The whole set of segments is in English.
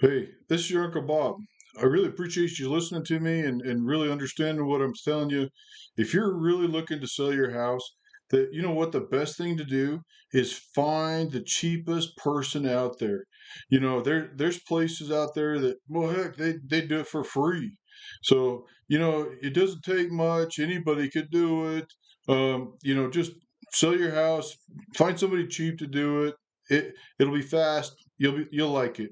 Hey, this is your Uncle Bob. I really appreciate you listening to me and really understanding what I'm telling you. If you're really looking to sell your house, that you know what the best thing to do is find the cheapest person out there. There's places out there that, well, heck, they do it for free. So, it doesn't take much. Anybody could do it. Just sell your house, find somebody cheap to do it. It'll be fast. You'll like it.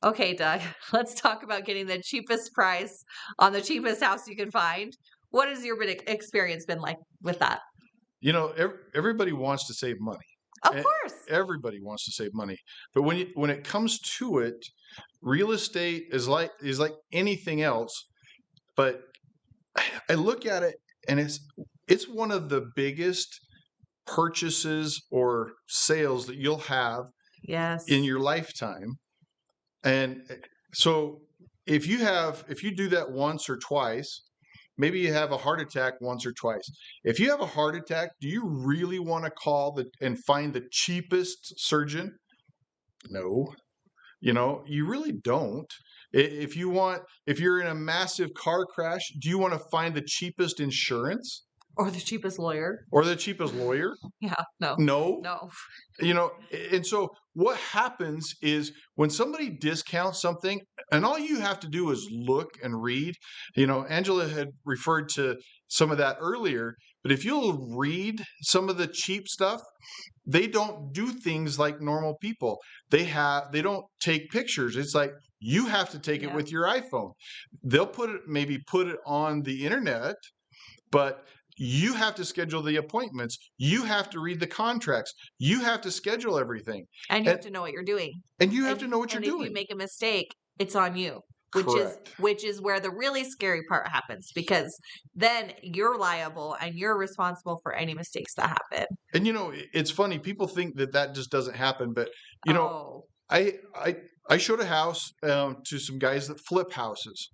Okay, Doug, let's talk about getting the cheapest price on the cheapest house you can find. What has your experience been like with that? Everybody wants to save money. Of E- course. Everybody wants to save money, but when it comes to it, real estate is like anything else. But I look at it, and it's one of the biggest purchases or sales that you'll have in Yes. your lifetime. And so if you do that once or twice, maybe you have a heart attack once or twice. If you have a heart attack, do you really want to call and find the cheapest surgeon? No. You really don't. If you're in a massive car crash, do you want to find the cheapest insurance Or the cheapest lawyer. or the cheapest lawyer? Yeah, no, No. no. And so what happens is when somebody discounts something, and all you have to do is look and read. Angela had referred to some of that earlier, but if you'll read some of the cheap stuff, they don't do things like normal people. They don't take pictures. It's like you have to take it Yeah. with your iPhone. They'll maybe put it on the internet, but you have to schedule the appointments. You have to read the contracts. You have to schedule everything. And you And have to know what you're doing. and you have to And know what you're and if you doing. make a mistake, it's on you. Which is Correct. which is where the really scary part happens because then you're liable and you're responsible for any mistakes that happen. And it's funny. People think that just doesn't happen, but you know, Oh, I I I showed a house to some guys that flip houses.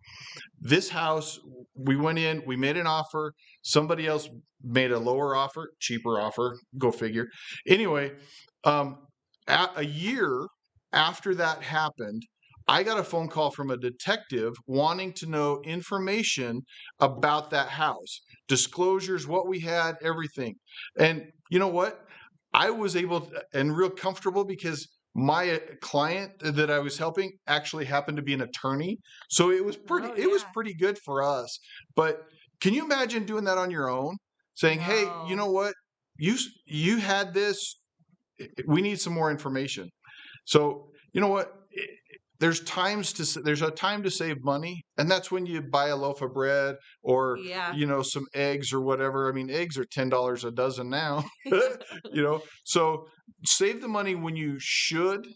This house, we went in, we made an offer. Somebody else made a lower offer, cheaper offer. Go figure. Anyway, um, a year after that happened, I got a phone call from a detective wanting to know information about that house, disclosures, what we had, everything. And you know what? I was able and real comfortable because my client that I was helping actually happened to be an attorney, so oh it was yeah. pretty good for us. But can you imagine doing that on your own? Saying, "Hey, you No. know what? You had this. We need some more information." So, you know what? There's a time to save money, and that's when you buy a loaf of bread or Yeah. some eggs or whatever. I mean, eggs are $10 a dozen now. So save the money when you should,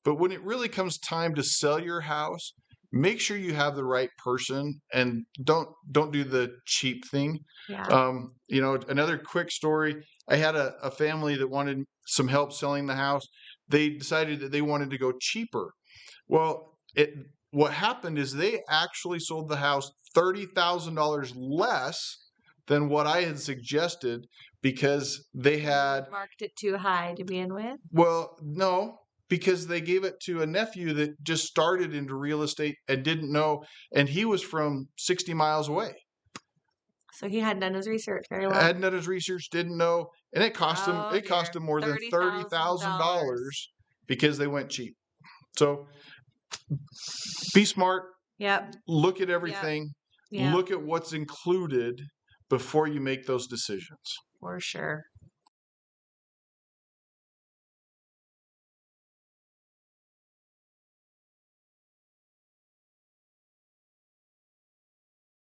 but when it really comes time to sell your house, make sure you have the right person and don't do the cheap thing. Yeah. Another quick story. I had a family that wanted some help selling the house. They decided that they wanted to go cheaper. Well, what happened is they actually sold the house $30,000 less than what I had suggested because they had, Marked it too high to begin with. well, no, because they gave it to a nephew that just started into real estate and didn't know, and he was from 60 miles away. So he hadn't done his research very well. Hadn't done his research, didn't know, and Oh it cost dear. him more than $30,000. $30,000 because they went cheap. So be smart, Yep. look at Yep. everything, Yep. look at what's included before you make those decisions. For sure.